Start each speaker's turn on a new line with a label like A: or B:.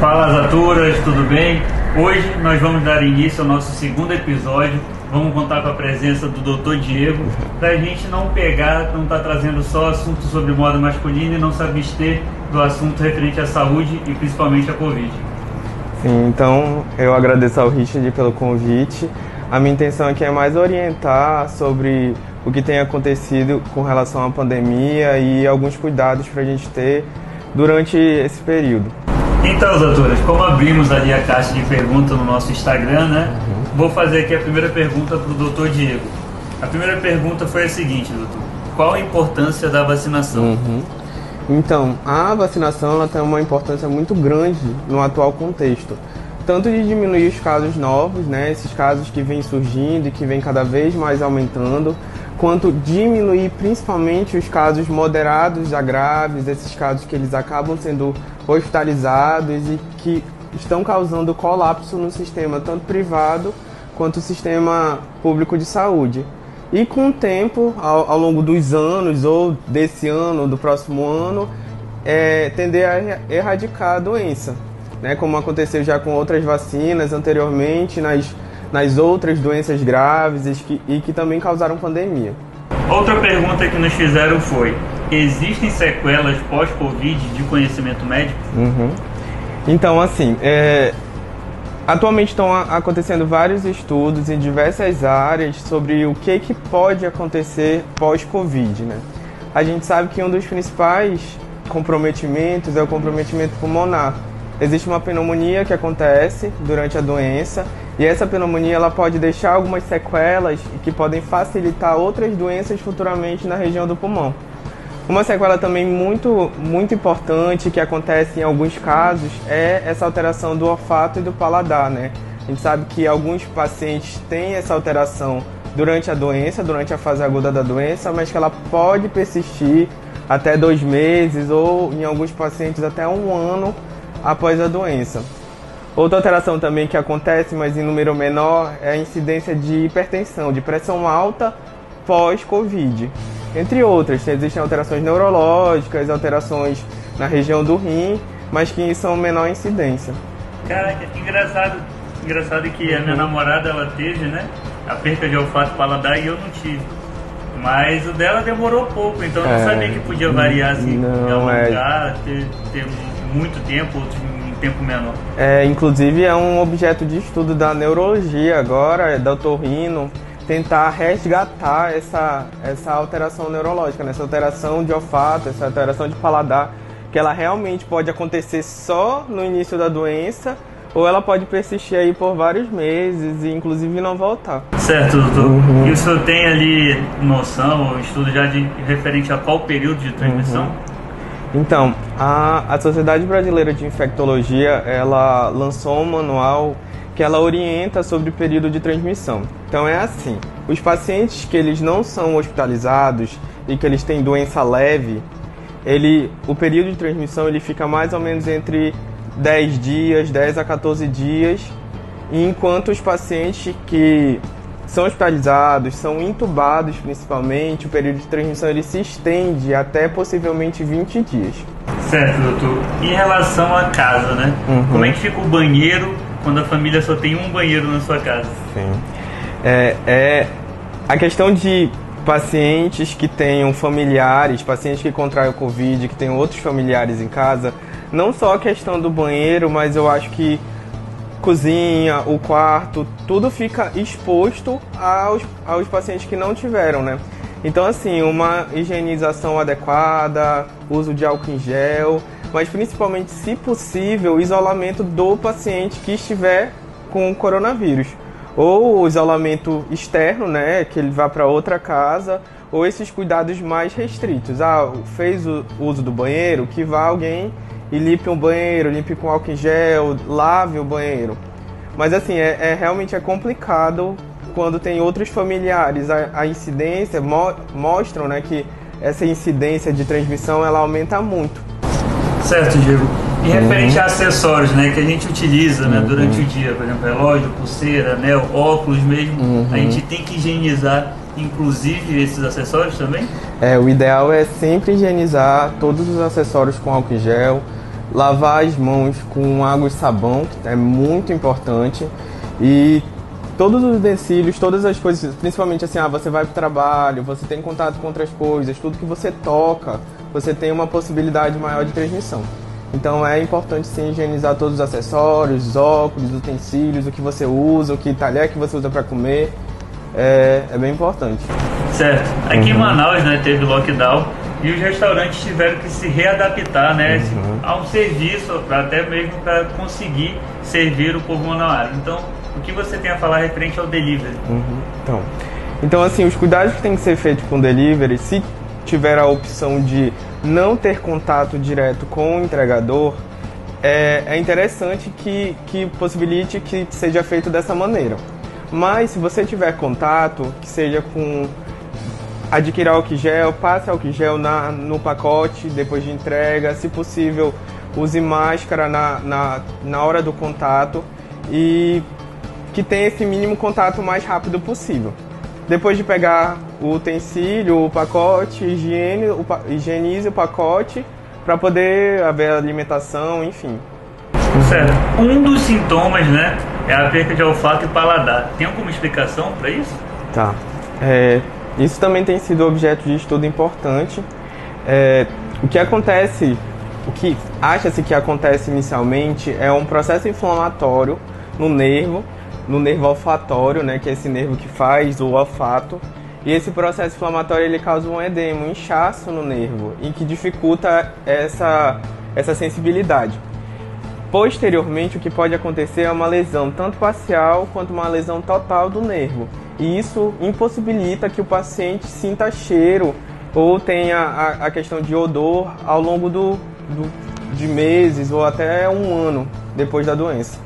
A: Fala, Zaturas, tudo bem? Hoje nós vamos dar início ao nosso segundo episódio. Vamos contar com a presença do Dr. Diego, para a gente não estar trazendo só assuntos sobre moda masculina e não se abster do assunto referente à saúde e principalmente à Covid.
B: Sim, então eu agradeço ao Richard pelo convite. A minha intenção aqui é mais orientar sobre o que tem acontecido com relação à pandemia e alguns cuidados para a gente ter durante esse período.
A: Então, doutoras, como abrimos ali a caixa de perguntas no nosso Instagram, né? Vou fazer aqui a primeira pergunta para o doutor Diego. A primeira pergunta foi a seguinte, doutor. Qual a importância da vacinação?
B: Então, a vacinação ela tem uma importância muito grande no atual contexto. Tanto de diminuir os casos novos, né? Esses casos que vêm surgindo e que vêm cada vez mais aumentando, quanto diminuir principalmente os casos moderados a graves, esses casos que eles acabam sendo hospitalizados e que estão causando colapso no sistema tanto privado quanto o sistema público de saúde. E com o tempo, ao longo dos anos, ou desse ano, do próximo ano, tender a erradicar a doença, né? Como aconteceu já com outras vacinas anteriormente, nas outras doenças graves e que também causaram pandemia.
A: Outra pergunta que nos fizeram foi: existem sequelas pós-Covid de conhecimento médico?
B: Então, assim, atualmente estão acontecendo vários estudos em diversas áreas sobre o que pode acontecer pós-Covid, né? A gente sabe que um dos principais comprometimentos é o comprometimento pulmonar. Existe uma pneumonia que acontece durante a doença e essa pneumonia ela pode deixar algumas sequelas que podem facilitar outras doenças futuramente na região do pulmão. Uma sequela também muito importante que acontece em alguns casos é essa alteração do olfato e do paladar, né? A gente sabe que alguns pacientes têm essa alteração durante a doença, durante a fase aguda da doença, mas que ela pode persistir até 2 meses ou em alguns pacientes até 1 ano após a doença. Outra alteração também que acontece, mas em número menor, é a incidência de hipertensão, de pressão alta pós-Covid. Entre outras, existem alterações neurológicas, alterações na região do rim, mas que são menor incidência.
A: Caraca, engraçado que a minha namorada, ela teve, né, a perca de olfato e paladar e eu não tive. Mas o dela demorou pouco, então eu não sabia que podia variar assim, alongar, ter muito tempo, outros em tempo menor.
B: Inclusive é um objeto de estudo da neurologia agora, da otorrino, tentar resgatar essa alteração neurológica, essa alteração de olfato, essa alteração de paladar, que ela realmente pode acontecer só no início da doença, ou ela pode persistir aí por vários meses e inclusive não voltar.
A: Certo, doutor. E o senhor tem ali noção ou estudo já referente a qual período de transmissão?
B: Então, a Sociedade Brasileira de Infectologia, ela lançou um manual que ela orienta sobre o período de transmissão. Então é assim, os pacientes que eles não são hospitalizados e que eles têm doença leve, o período de transmissão ele fica mais ou menos entre 10 dias, 10 a 14 dias, enquanto os pacientes que são hospitalizados, são intubados principalmente, o período de transmissão ele se estende até possivelmente 20 dias.
A: Certo, doutor. Em relação à casa, né? Como é que fica o banheiro quando a família só tem um banheiro na sua casa?
B: Sim. A questão de pacientes que tenham familiares, pacientes que contraem o Covid, que tenham outros familiares em casa, não só a questão do banheiro, mas eu acho que cozinha, o quarto, tudo fica exposto aos pacientes que não tiveram, né? Então, assim, uma higienização adequada, uso de álcool em gel, mas principalmente, se possível, o isolamento do paciente que estiver com coronavírus. Ou o isolamento externo, né, que ele vá para outra casa, ou esses cuidados mais restritos. Fez o uso do banheiro, que vá alguém e limpe um banheiro, limpe com álcool em gel, lave o banheiro. Mas assim, realmente complicado quando tem outros familiares. A incidência, mostram, né, que essa incidência de transmissão ela aumenta muito.
A: Certo, Diego. E referente a acessórios, né, que a gente utiliza, né, durante o dia, por exemplo, relógio, pulseira, anel, óculos mesmo, a gente tem que higienizar, inclusive, esses acessórios também?
B: O ideal é sempre higienizar todos os acessórios com álcool em gel, lavar as mãos com água e sabão, que é muito importante, e todos os utensílios, todas as coisas, principalmente assim, você vai para o trabalho, você tem contato com outras coisas, tudo que você toca, você tem uma possibilidade maior de transmissão. Então é importante sim higienizar todos os acessórios, os óculos, os utensílios, o que você usa, o que talher que você usa para comer, é bem importante.
A: Certo. Aqui em Manaus, né, teve lockdown e os restaurantes tiveram que se readaptar, né, a um serviço, até mesmo para conseguir servir o povo manauara. Então, o que você tem a falar referente ao delivery?
B: Então, assim, os cuidados que tem que ser feitos com o delivery, se tiver a opção de não ter contato direto com o entregador, é interessante que possibilite que seja feito dessa maneira. Mas se você tiver contato, que seja com adquirir álcool gel, passe álcool gel no pacote depois de entrega, se possível use máscara na hora do contato e que tenha esse mínimo contato o mais rápido possível. Depois de pegar o utensílio, o pacote, higienize o pacote para poder haver alimentação, enfim.
A: Certo. Um dos sintomas, né, é a perda de olfato e paladar. Tem alguma explicação para isso?
B: Tá. Isso também tem sido objeto de estudo importante. O que acontece, o que acha-se que acontece inicialmente é um processo inflamatório no nervo olfatório, né, que é esse nervo que faz o olfato. E esse processo inflamatório ele causa um edema, um inchaço no nervo e que dificulta essa sensibilidade. Posteriormente, o que pode acontecer é uma lesão tanto parcial quanto uma lesão total do nervo. E isso impossibilita que o paciente sinta cheiro ou tenha a questão de odor ao longo de meses ou até um ano depois da doença.